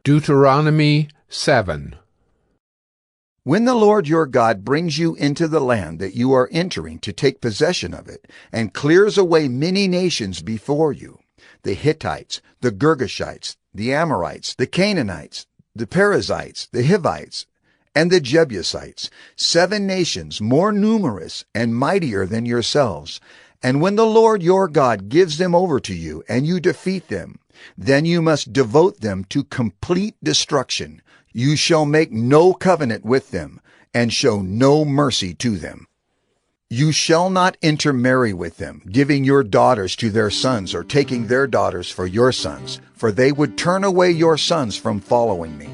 Deuteronomy 7. When the Lord your God brings you into the land that you are entering to take possession of it, and clears away many nations before you, the Hittites, the Girgashites, the Amorites, the Canaanites, the Perizzites, the Hivites, and the Jebusites, 7 nations more numerous and mightier than yourselves. And when the Lord your God gives them over to you, and you defeat them, then you must devote them to complete destruction. You shall make no covenant with them, and show no mercy to them. You shall not intermarry with them, giving your daughters to their sons, or taking their daughters for your sons, for they would turn away your sons from following me,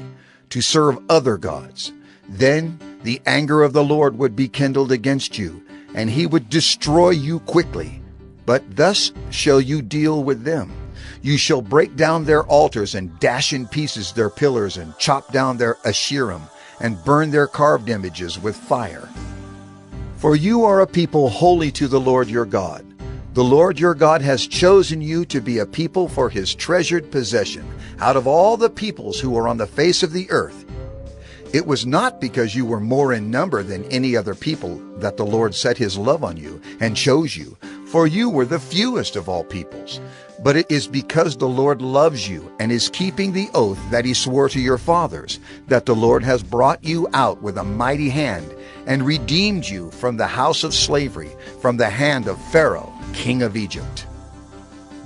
to serve other gods. Then the anger of the Lord would be kindled against you, and he would destroy you quickly. But thus shall you deal with them. You shall break down their altars, and dash in pieces their pillars, and chop down their Asherim, and burn their carved images with fire. For you are a people holy to the Lord your God. The Lord your God has chosen you to be a people for his treasured possession out of all the peoples who are on the face of the earth. It was not because you were more in number than any other people that the Lord set his love on you and chose you, for you were the fewest of all peoples. But it is because the Lord loves you and is keeping the oath that he swore to your fathers, that the Lord has brought you out with a mighty hand and redeemed you from the house of slavery, from the hand of Pharaoh, king of Egypt.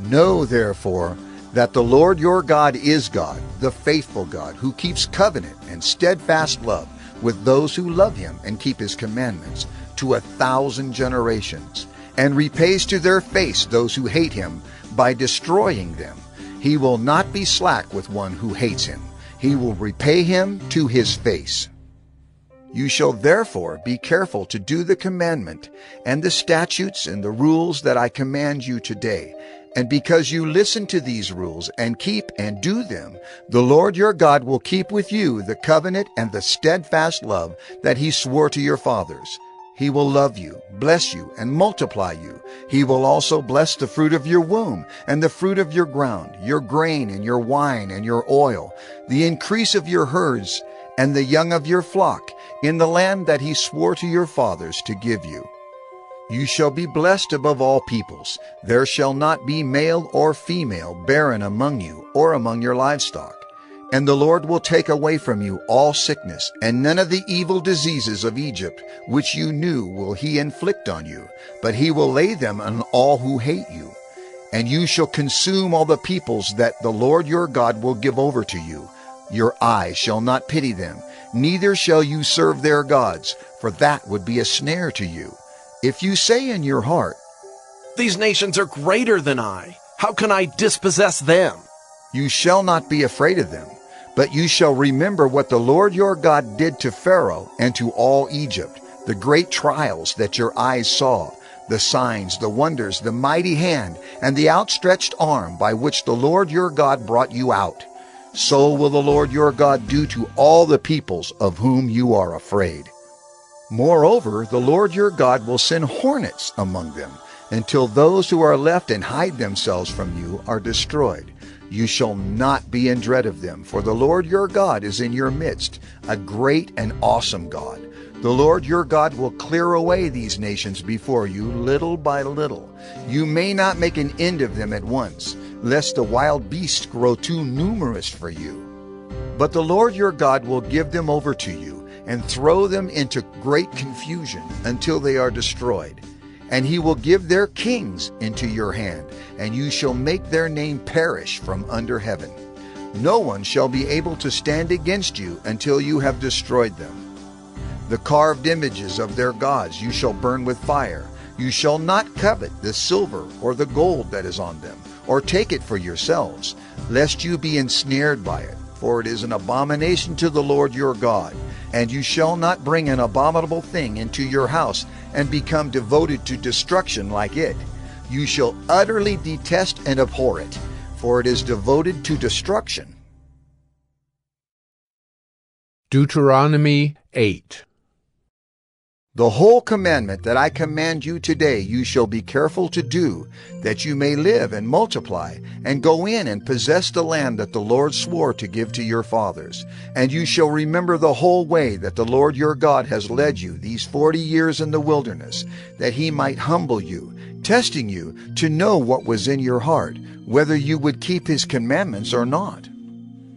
Know, therefore, that the Lord your God is God, the faithful God, who keeps covenant and steadfast love with those who love him and keep his commandments to 1,000 generations, and repays to their face those who hate him by destroying them. He will not be slack with one who hates him. He will repay him to his face. You shall therefore be careful to do the commandment and the statutes and the rules that I command you today. And because you listen to these rules and keep and do them, the Lord your God will keep with you the covenant and the steadfast love that he swore to your fathers. He will love you, bless you, and multiply you. He will also bless the fruit of your womb, and the fruit of your ground, your grain, and your wine, and your oil, the increase of your herds, and the young of your flock, in the land that he swore to your fathers to give you. You shall be blessed above all peoples. There shall not be male or female barren among you, or among your livestock. And the Lord will take away from you all sickness, and none of the evil diseases of Egypt, which you knew, will he inflict on you, but he will lay them on all who hate you. And you shall consume all the peoples that the Lord your God will give over to you. Your eyes shall not pity them, neither shall you serve their gods, for that would be a snare to you. If you say in your heart, "These nations are greater than I. How can I dispossess them?" you shall not be afraid of them, but you shall remember what the Lord your God did to Pharaoh and to all Egypt, the great trials that your eyes saw, the signs, the wonders, the mighty hand, and the outstretched arm by which the Lord your God brought you out. So will the Lord your God do to all the peoples of whom you are afraid. Moreover, the Lord your God will send hornets among them, until those who are left and hide themselves from you are destroyed. You shall not be in dread of them, for the Lord your God is in your midst, a great and awesome God. The Lord your God will clear away these nations before you little by little. You may not make an end of them at once, lest the wild beasts grow too numerous for you. But the Lord your God will give them over to you, and throw them into great confusion until they are destroyed. And he will give their kings into your hand, and you shall make their name perish from under heaven. No one shall be able to stand against you until you have destroyed them. The carved images of their gods you shall burn with fire. You shall not covet the silver or the gold that is on them, or take it for yourselves, lest you be ensnared by it, for it is an abomination to the Lord your God. And you shall not bring an abominable thing into your house and become devoted to destruction like it. You shall utterly detest and abhor it, for it is devoted to destruction. Deuteronomy 8. The whole commandment that I command you today you shall be careful to do, that you may live and multiply, and go in and possess the land that the Lord swore to give to your fathers. And you shall remember the whole way that the Lord your God has led you these 40 years in the wilderness, that he might humble you, testing you to know what was in your heart, whether you would keep his commandments or not.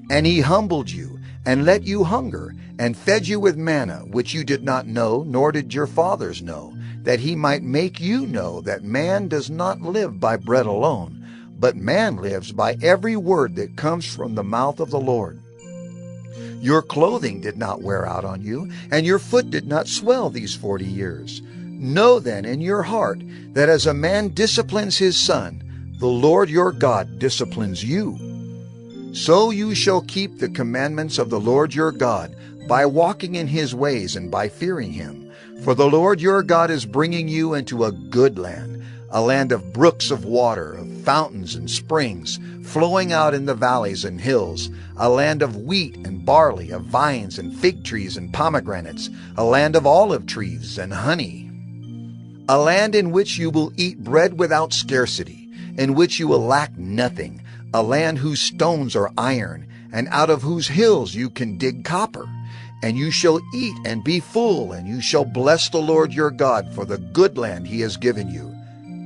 And he humbled you, and let you hunger, and fed you with manna, which you did not know, nor did your fathers know, that he might make you know that man does not live by bread alone, but man lives by every word that comes from the mouth of the Lord. Your clothing did not wear out on you, and your foot did not swell these 40 years. Know then in your heart that as a man disciplines his son, the Lord your God disciplines you. So you shall keep the commandments of the Lord your God, by walking in his ways and by fearing him. For the Lord your God is bringing you into a good land, a land of brooks of water, of fountains and springs, flowing out in the valleys and hills, a land of wheat and barley, of vines and fig trees and pomegranates, a land of olive trees and honey, a land in which you will eat bread without scarcity, in which you will lack nothing, a land whose stones are iron, and out of whose hills you can dig copper. And you shall eat and be full, and you shall bless the Lord your God for the good land he has given you.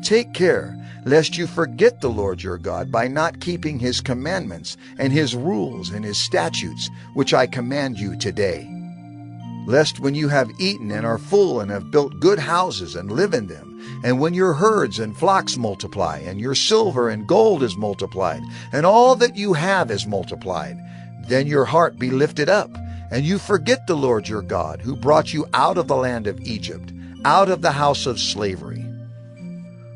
Take care, lest you forget the Lord your God by not keeping his commandments and his rules and his statutes, which I command you today. Lest when you have eaten and are full and have built good houses and live in them, and when your herds and flocks multiply, and your silver and gold is multiplied, and all that you have is multiplied, then your heart be lifted up, and you forget the Lord your God, who brought you out of the land of Egypt, out of the house of slavery,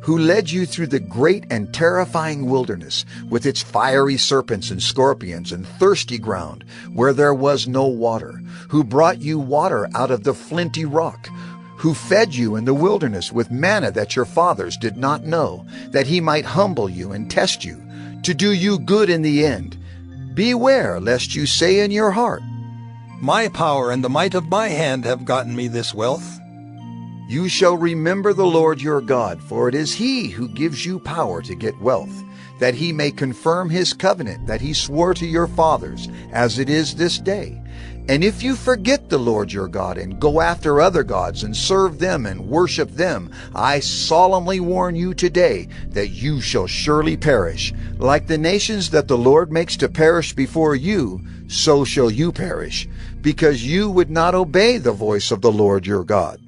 who led you through the great and terrifying wilderness, with its fiery serpents and scorpions and thirsty ground, where there was no water, who brought you water out of the flinty rock, who fed you in the wilderness with manna that your fathers did not know, that he might humble you and test you, to do you good in the end. Beware lest you say in your heart, My power and the might of my hand have gotten me this wealth. You shall remember the Lord your God, for it is he who gives you power to get wealth, that he may confirm his covenant that he swore to your fathers, as it is this day. And if you forget the Lord your God and go after other gods and serve them and worship them, I solemnly warn you today that you shall surely perish. Like the nations that the Lord makes to perish before you, so shall you perish, because you would not obey the voice of the Lord your God.